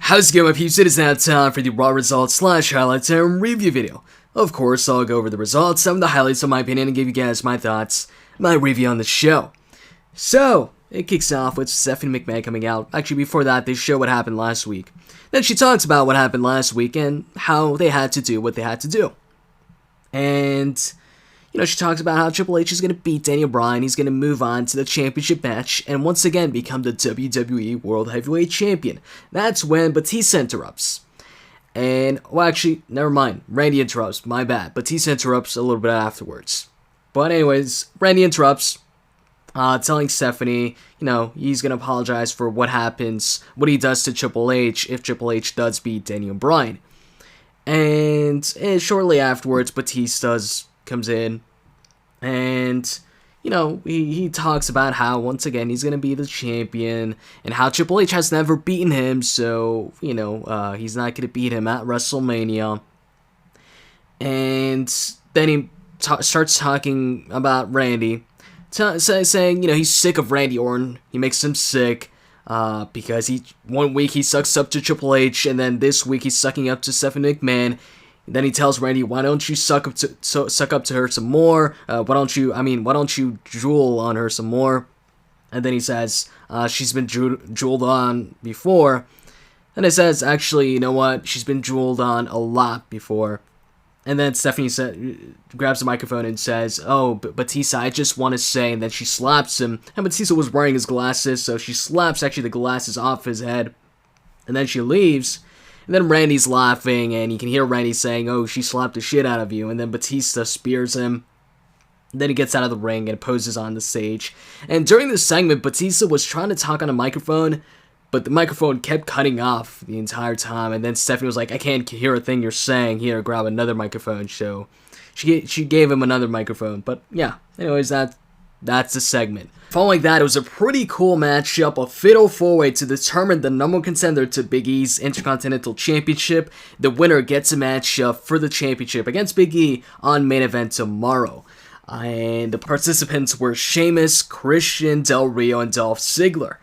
How's it going, my peeps? It is now time for the Raw results / highlights and review video. Of course, I'll go over the results, some of the highlights of my opinion, and give you guys my thoughts, my review on the show. So, it kicks off with Stephanie Mcmahon coming out. Actually, before that, they show what happened last week. Then she talks about what happened last week and how they had to do what they had to do. And, she talks about how Triple H is going to beat Daniel Bryan. He's going to move on to the championship match and once again become the WWE World Heavyweight Champion. That's when Batista interrupts. And, well, actually, never mind. Randy interrupts. My bad. Batista interrupts a little bit afterwards. But anyways, Randy interrupts, telling Stephanie, he's going to apologize for what happens, what he does to Triple H if Triple H does beat Daniel Bryan. And shortly afterwards, Batista comes in, and, he talks about how, once again, he's going to be the champion, and how Triple H has never beaten him, so, he's not going to beat him at WrestleMania. And then he starts talking about Randy, saying, he's sick of Randy Orton. He makes him sick, because one week he sucks up to Triple H, and then this week he's sucking up to Stephanie McMahon. Then he tells Randy, why don't you suck up to her some more? Why don't you drool on her some more? And then he says, she's been drooled on before. And it says, actually, you know what? She's been drooled on a lot before. And then Stephanie grabs the microphone and says, oh, Batista, I just want to say, and then she slaps him. And Batista was wearing his glasses, so she slaps actually the glasses off his head. And then she leaves. And then Randy's laughing, and you can hear Randy saying, oh, she slapped the shit out of you. And then Batista spears him. And then he gets out of the ring and poses on the stage. And during this segment, Batista was trying to talk on a microphone, but the microphone kept cutting off the entire time. And then Stephanie was like, I can't hear a thing you're saying. Here, grab another microphone. So she gave him another microphone. But yeah, anyways, that's the segment. Following that, it was a pretty cool matchup, a fatal four-way to determine the number one contender to Big E's Intercontinental Championship. The winner gets a matchup for the championship against Big E on main event tomorrow. And the participants were Sheamus, Christian, Del Rio, and Dolph Ziggler.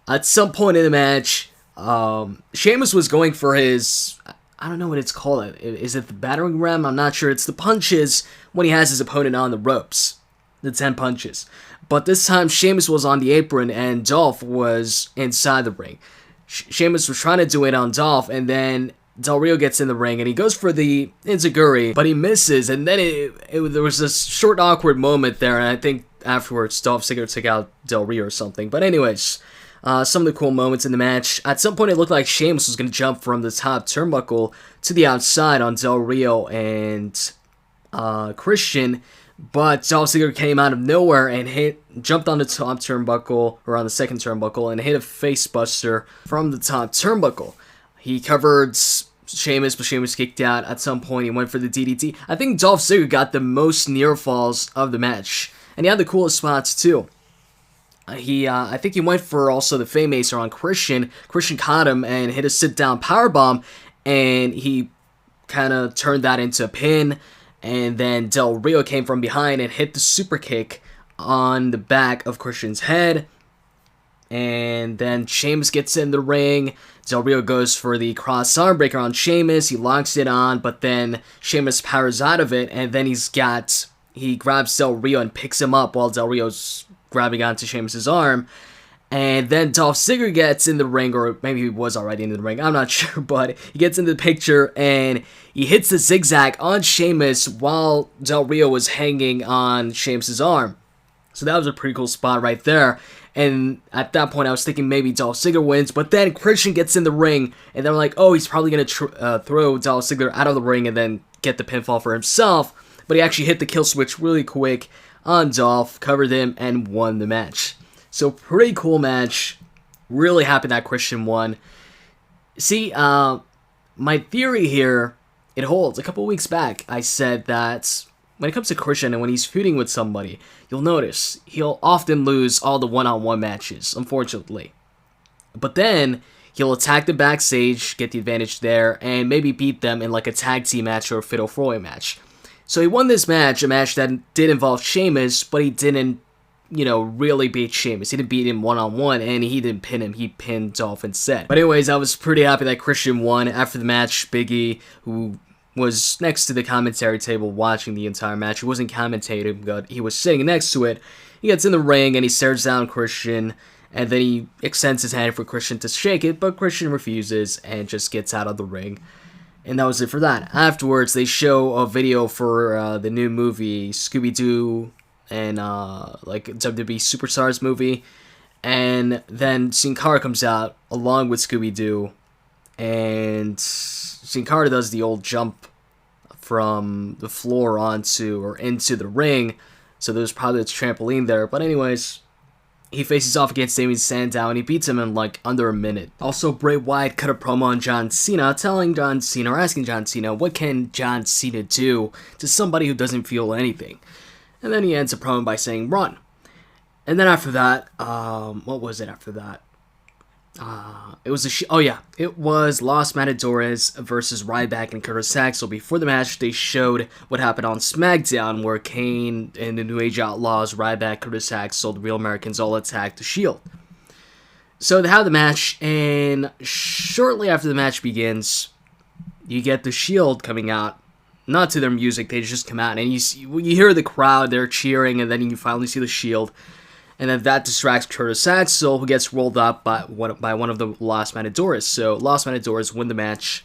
At some point in the match, Sheamus was going for his, I don't know what it's called. Is it the battering ram? I'm not sure. It's the punches when he has his opponent on the ropes. The 10 punches. But this time, Sheamus was on the apron and Dolph was inside the ring. Sheamus was trying to do it on Dolph, and then Del Rio gets in the ring and he goes for the enziguri, but he misses, and then there was this short awkward moment there, and I think afterwards Dolph Ziggler took out Del Rio or something. But anyways, some of the cool moments in the match. At some point it looked like Sheamus was going to jump from the top turnbuckle to the outside on Del Rio and Christian, but Dolph Ziggler came out of nowhere and jumped on the top turnbuckle, or on the second turnbuckle, and hit a face buster from the top turnbuckle. He covered Sheamus, but Sheamus kicked out. At some point, he went for the DDT. I think Dolph Ziggler got the most near falls of the match, and he had the coolest spots too. I think he went for also the Faymaster on Christian. Christian caught him and hit a sit-down powerbomb, and he kind of turned that into a pin. And then Del Rio came from behind and hit the super kick on the back of Christian's head. And then Sheamus gets in the ring. Del Rio goes for the cross arm breaker on Sheamus. He locks it on, but then Sheamus powers out of it. And then he grabs Del Rio and picks him up while Del Rio's grabbing onto Sheamus' arm. And then Dolph Ziggler gets in the ring, or maybe he was already in the ring, I'm not sure, but he gets in the picture and he hits the zigzag on Sheamus while Del Rio was hanging on Sheamus' arm. So that was a pretty cool spot right there. And at that point I was thinking maybe Dolph Ziggler wins, but then Christian gets in the ring and they're like, oh, he's probably going to throw Dolph Ziggler out of the ring and then get the pinfall for himself. But he actually hit the kill switch really quick on Dolph, covered him, and won the match. So, pretty cool match. Really happy that Christian won. See, my theory here, it holds. A couple weeks back, I said that when it comes to Christian and when he's feuding with somebody, you'll notice he'll often lose all the one-on-one matches, unfortunately. But then, he'll attack them backstage, get the advantage there, and maybe beat them in like a tag team match or a fatal four-way match. So he won this match, a match that did involve Sheamus, but he didn't really beat Sheamus. He didn't beat him one-on-one, and he didn't pin him. He pinned Dolph instead. But anyways, I was pretty happy that Christian won. After the match, Big E, who was next to the commentary table watching the entire match, he wasn't commentating, but he was sitting next to it. He gets in the ring, and he stares down Christian, and then he extends his hand for Christian to shake it, but Christian refuses and just gets out of the ring. And that was it for that. Afterwards, they show a video for the new movie, Scooby Doo, and like WWE Superstars movie. And then Sin Cara comes out along with Scooby Doo, and Sin Cara does the old jump from the floor onto or into the ring. So there's probably a trampoline there. But anyways, he faces off against Damien Sandow, and he beats him in like under a minute. Also, Bray Wyatt cut a promo on John Cena, asking John Cena, what can John Cena do to somebody who doesn't feel anything? And then he ends the promo by saying, run. And then after that, what was it after that? It was Los Matadores versus Ryback and Curtis Axel. Before the match, they showed what happened on SmackDown, where Kane and the New Age Outlaws, Ryback, Curtis Axel, the Real Americans all attacked the Shield. So they have the match, and shortly after the match begins, you get the Shield coming out. Not to their music, they just come out, and you hear the crowd, they're cheering, and then you finally see the Shield. And then that distracts Curtis Axel, who gets rolled up by one of the Los Matadores. So Los Matadores win the match.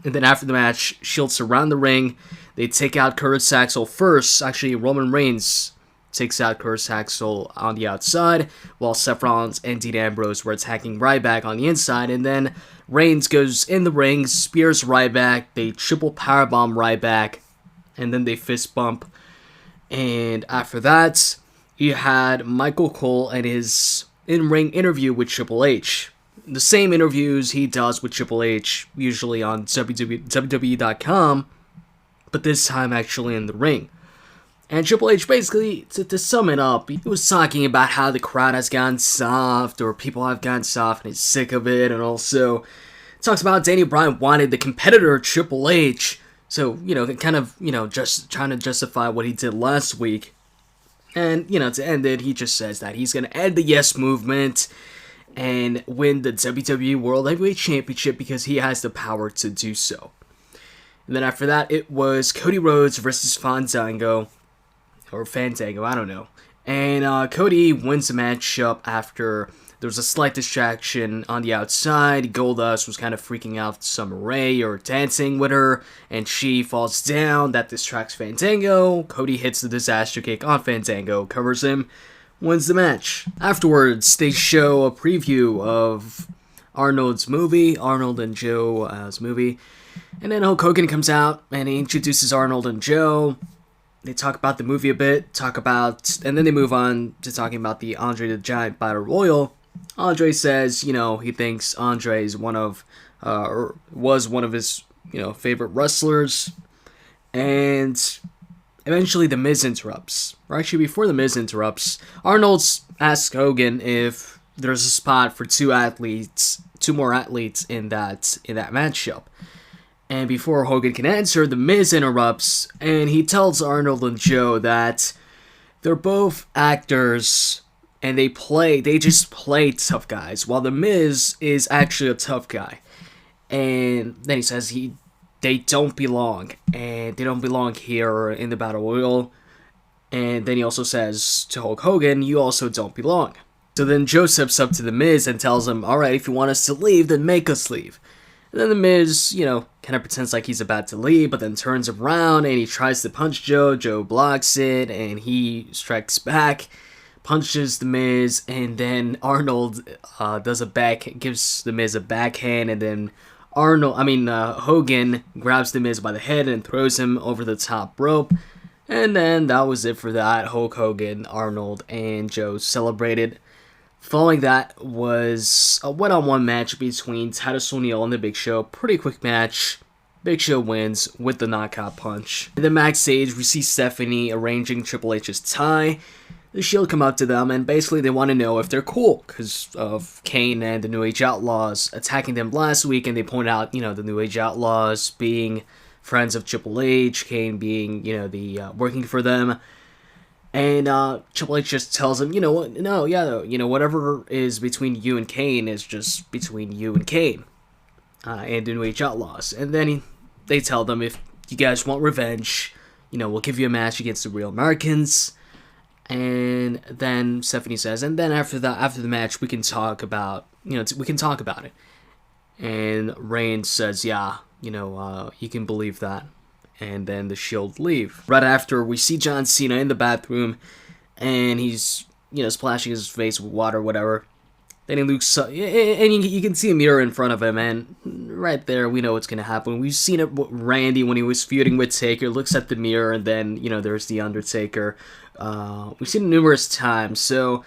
And then after the match, Shield surround the ring. They take out Curtis Axel first. Actually, Roman Reigns takes out Curtis Axel on the outside, while Seth Rollins and Dean Ambrose were attacking Ryback on the inside. And then Reigns goes in the ring, spears Ryback. They triple powerbomb Ryback, and then they fist bump. And after that, you had Michael Cole and his in-ring interview with Triple H. The same interviews he does with Triple H, usually on WWE.com, but this time actually in the ring. And Triple H basically, to sum it up, he was talking about how the crowd has gotten soft, or people have gotten soft and he's sick of it, and also talks about Daniel Bryan wanted the competitor Triple H, so, just trying to justify what he did last week. And, to end it, he just says that he's going to end the Yes Movement and win the WWE World Heavyweight Championship because he has the power to do so. And then after that, it was Cody Rhodes versus Fandango. Or Fandango, I don't know. And Cody wins the matchup after there was a slight distraction on the outside. Goldust was kind of freaking out Summer Rae or dancing with her, and she falls down. That distracts Fandango. Cody hits the disaster kick on Fandango, covers him, wins the match. Afterwards, they show a preview of Arnold and Joe's movie. And then Hulk Hogan comes out, and he introduces Arnold and Joe. They talk about the movie a bit, and then they move on to talking about the Andre the Giant Battle Royal. Andre says, he thinks Andre is was one of his, favorite wrestlers. And eventually The Miz interrupts. Or actually, before The Miz interrupts, Arnold asks Hogan if there's a spot for two more athletes in that matchup. And before Hogan can answer, The Miz interrupts, and he tells Arnold and Joe that they're both actors, and they just play tough guys, while The Miz is actually a tough guy. And then he says they don't belong, and they don't belong here in the Battle Royal. And then he also says to Hulk Hogan, you also don't belong. So then Joe steps up to The Miz and tells him, alright, if you want us to leave, then make us leave. And then The Miz, kind of pretends like he's about to leave, but then turns around and he tries to punch Joe. Joe blocks it, and he strikes back, punches The Miz, and then Arnold gives The Miz a backhand, and then Hogan grabs The Miz by the head and throws him over the top rope. And then that was it for that. Hulk Hogan, Arnold, and Joe celebrated. Following that was a one-on-one match between Titus O'Neil and the Big Show. Pretty quick match. Big Show wins with the knockout punch. And then backstage, we see Stephanie arranging Triple H's tie. The Shield come up to them, and basically they want to know if they're cool because of Kane and the New Age Outlaws attacking them last week, and they point out, the New Age Outlaws being friends of Triple H, Kane being, working for them. And Triple H just tells him, you know what, no, yeah, you know, whatever is between you and Kane is just between you and Kane, and the New Age Outlaws. And then they tell them, if you guys want revenge, you know, we'll give you a match against the Real Americans. And then Stephanie says, and then after the match, we can talk about, you know, we can talk about it. And Reigns says, yeah, you know, you can believe that. And then the Shield leave. Right after, we see John Cena in the bathroom, and he's, you know, splashing his face with water or whatever. Then he looks, and you can see a mirror in front of him, and right there, we know what's going to happen. We've seen it with Randy when he was feuding with Taker, looks at the mirror, and then, you know, there's the Undertaker. We've seen it numerous times, so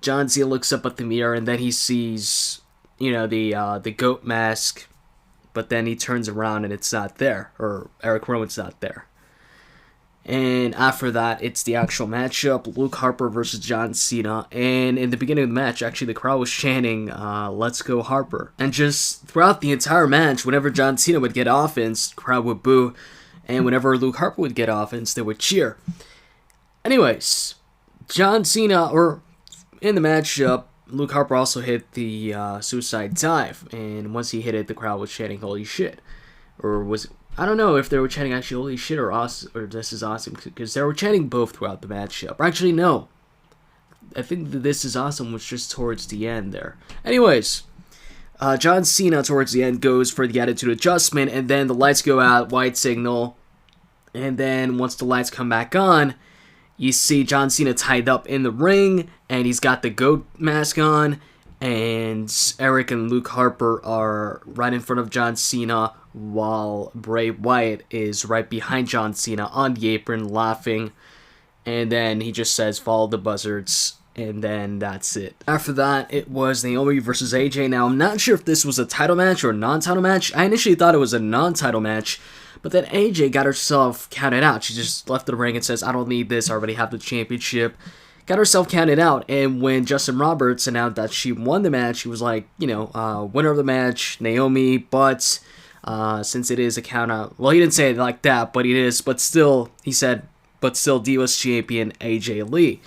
John Cena looks up at the mirror, and then he sees, you know, the goat mask, but then he turns around and it's not there, or Eric Rowan's not there. And after that, it's the actual matchup, Luke Harper versus John Cena. And in the beginning of the match, actually, the crowd was chanting, let's go Harper. And just throughout the entire match, whenever John Cena would get offense, the crowd would boo. And whenever Luke Harper would get offense, they would cheer. Anyways, John Cena, or in the matchup, Luke Harper also hit the suicide dive. And once he hit it, the crowd was chanting, holy shit. Or was... I don't know if they were chanting actually holy shit or awesome, or this is awesome, because they were chanting both throughout the matchup. Or actually, no. I think that this is awesome was just towards the end there. Anyways, John Cena towards the end goes for the attitude adjustment, and then the lights go out, white signal, and then once the lights come back on, you see John Cena tied up in the ring, and he's got the goat mask on, and Eric and Luke Harper are right in front of John Cena, while Bray Wyatt is right behind John Cena on the apron laughing. And then he just says, follow the buzzards, and then that's it. After that, it was Naomi versus AJ. Now, I'm not sure if this was a title match or a non-title match. I initially thought it was a non-title match, but then AJ got herself counted out. She just left the ring and says, I don't need this, I already have the championship. Got herself counted out, and when Justin Roberts announced that she won the match, he was like, you know, winner of the match, Naomi, but since it is a count out, well, he didn't say it like that, but it is, but still, he said, but still Divas champion AJ Lee.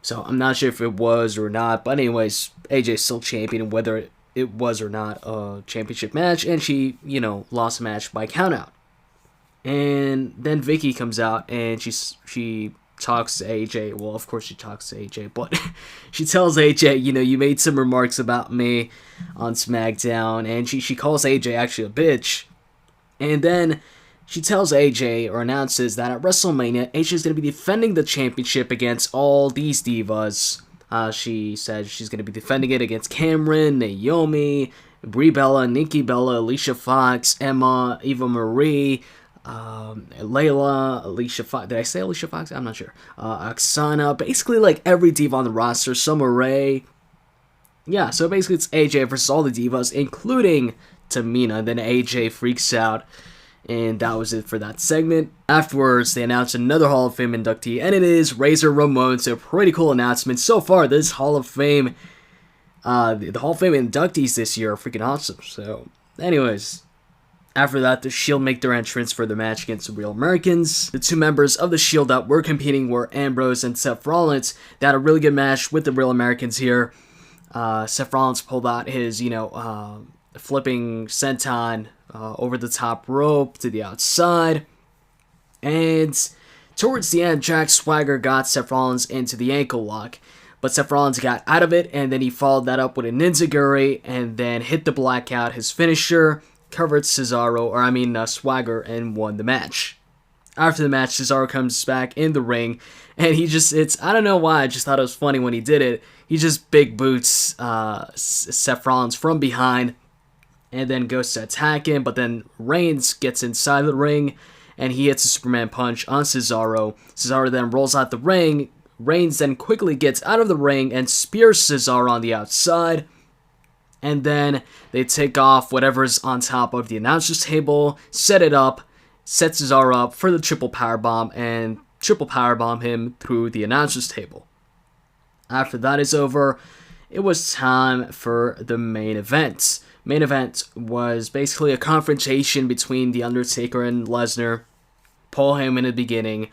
So I'm not sure if it was or not, but anyways, AJ's still champion, whether it was or not a championship match, and she, you know, lost a match by count out. And then Vicky comes out, and she talks to AJ. Well, of course she talks to AJ, but she tells AJ, you know, you made some remarks about me on SmackDown, and she calls AJ actually a bitch. And then she tells AJ, or announces, that at WrestleMania, AJ is going to be defending the championship against all these divas. She says she's going to be defending it against Cameron, Naomi, Brie Bella, Nikki Bella, Alicia Fox, Emma, Eva Marie, Layla, Alicia Fox. Did I say Alicia Fox? I'm not sure. Oksana. Basically, like every diva on the roster. Summer Rae. Yeah, so basically it's AJ versus all the divas, including Tamina. Then AJ freaks out. And that was it for that segment. Afterwards, they announced another Hall of Fame inductee, and it is Razor Ramon. So, pretty cool announcement. So far, this Hall of Fame, the Hall of Fame inductees this year are freaking awesome. So, anyways. After that, the Shield make their entrance for the match against the Real Americans. The two members of the Shield that were competing were Ambrose and Seth Rollins. They had a really good match with the Real Americans here. Seth Rollins pulled out his, you know, flipping senton over the top rope to the outside. And towards the end, Jack Swagger got Seth Rollins into the ankle lock. But Seth Rollins got out of it, and then he followed that up with a Ninja-Guri, and then hit the blackout, his finisher, covered Swagger, and won the match. After the match, Cesaro comes back in the ring, and I don't know why, I just thought it was funny when he did it. He just big boots Seth Rollins from behind, and then goes to attack him, but then Reigns gets inside the ring, and he hits a Superman punch on Cesaro. Cesaro then rolls out the ring. Reigns then quickly gets out of the ring and spears Cesaro on the outside. And then they take off whatever's on top of the announcer's table, set it up, set Cesaro up for the triple powerbomb, and triple powerbomb him through the announcer's table. After that is over, it was time for the main event. Main event was basically a confrontation between The Undertaker and Lesnar. Paul Heyman in the beginning.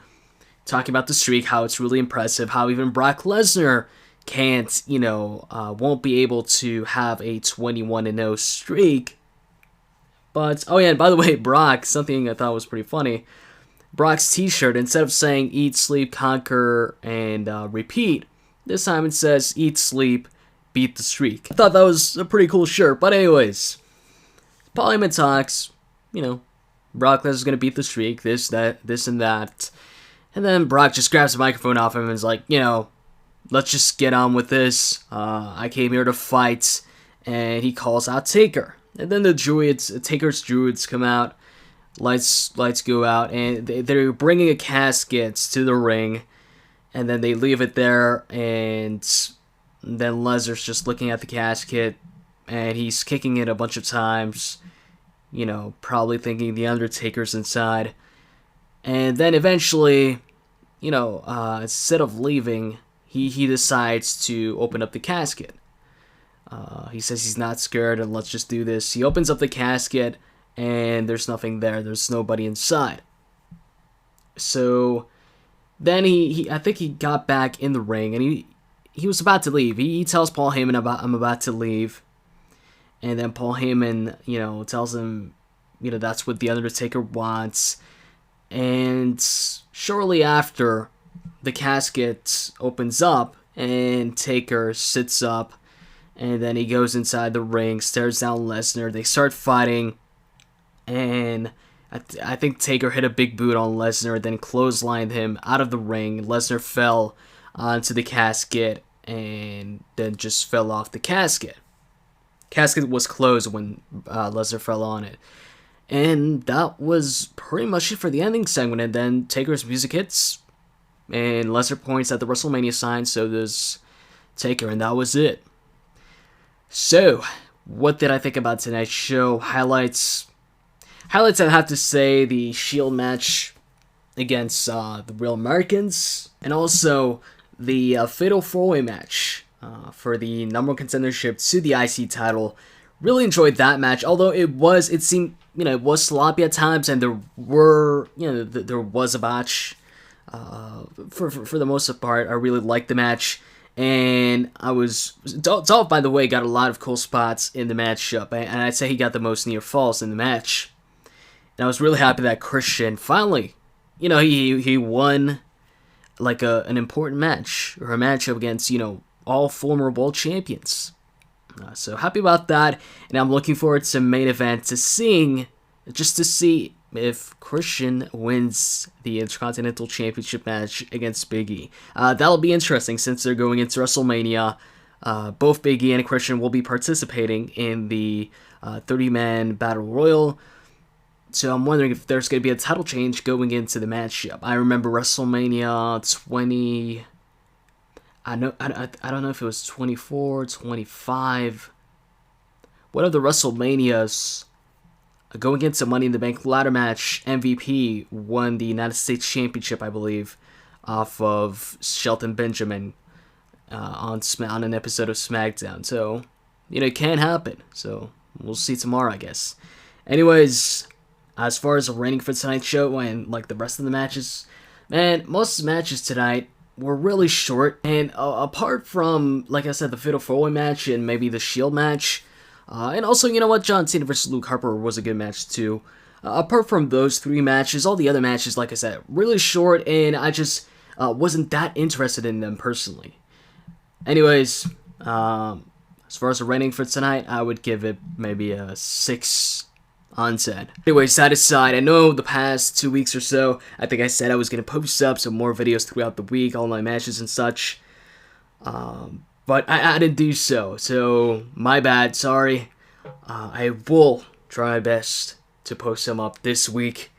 talking about the streak, how it's really impressive, how even Brock Lesnar can't, won't be able to have a 21-0 streak. But, oh yeah, and by the way, Brock, something I thought was pretty funny, Brock's t-shirt, instead of saying eat, sleep, conquer, and repeat, this time it says eat, sleep, beat the streak. I thought that was a pretty cool shirt, but anyways, Paul Heyman talks, Brock Lesnar's gonna beat the streak, this, and that. And then Brock just grabs the microphone off him and is like, let's just get on with this. I came here to fight. And he calls out Taker. And then the Taker's druids come out. Lights go out. And they're bringing a casket to the ring. And then they leave it there. And then Lesnar's just looking at the casket. And he's kicking it a bunch of times. Probably thinking the Undertaker's inside. And then eventually, instead of leaving, he decides to open up the casket. He says he's not scared and let's just do this. He opens up the casket and there's nothing there. There's nobody inside. So then I think he got back in the ring and he was about to leave. He tells Paul Heyman I'm about to leave. And then Paul Heyman, tells him, that's what the Undertaker wants. And shortly after, the casket opens up and Taker sits up. And then he goes inside the ring, stares down Lesnar. They start fighting. And I think Taker hit a big boot on Lesnar, then clotheslined him out of the ring. Lesnar fell onto the casket and then just fell off the casket. Casket was closed when Lesnar fell on it. And that was pretty much it for the ending segment. And then Taker's music hits. And Lesnar points at the WrestleMania sign. So does Taker. And that was it. So, what did I think about tonight's show? Highlights, I'd have to say the Shield match against the Real Americans. And also the Fatal 4-Way match for the number one contendership to the IC title. Really enjoyed that match, although it seemed, it was sloppy at times, and there was a botch. For the most part, I really liked the match, and Dolph, by the way, got a lot of cool spots in the matchup, and I'd say he got the most near falls in the match. And I was really happy that Christian finally, he won like an important match, or a matchup against, all former world champions. So happy about that, and I'm looking forward to main event to see if Christian wins the Intercontinental Championship match against Big E. That'll be interesting since they're going into WrestleMania. Both Big E and Christian will be participating in the 30-man Battle Royal. So I'm wondering if there's going to be a title change going into the matchup. I remember WrestleMania 20... I don't know if it was 24, 25. One of the WrestleManias going into Money in the Bank ladder match, MVP won the United States Championship, I believe, off of Shelton Benjamin on an episode of SmackDown. So, it can happen. So, we'll see tomorrow, I guess. Anyways, as far as the rating for tonight's show and like the rest of the matches, man, most of the matches tonight were really short, and apart from, like I said, the Fatal 4-Way match and maybe the Shield match, and also, John Cena versus Luke Harper was a good match too. Apart from those three matches, all the other matches, like I said, really short, and I just wasn't that interested in them personally. Anyways, as far as the rating for tonight, I would give it maybe a 6 on 10. Anyways, that aside, I know the past 2 weeks or so, I think I said I was going to post up some more videos throughout the week, all my matches and such. But I didn't do so, so my bad, sorry. I will try my best to post them up this week.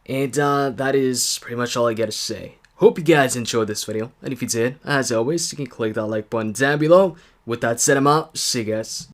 And that is pretty much all I got to say. Hope you guys enjoyed this video, and if you did, as always, you can click that like button down below. With that said, I'm out. See you guys.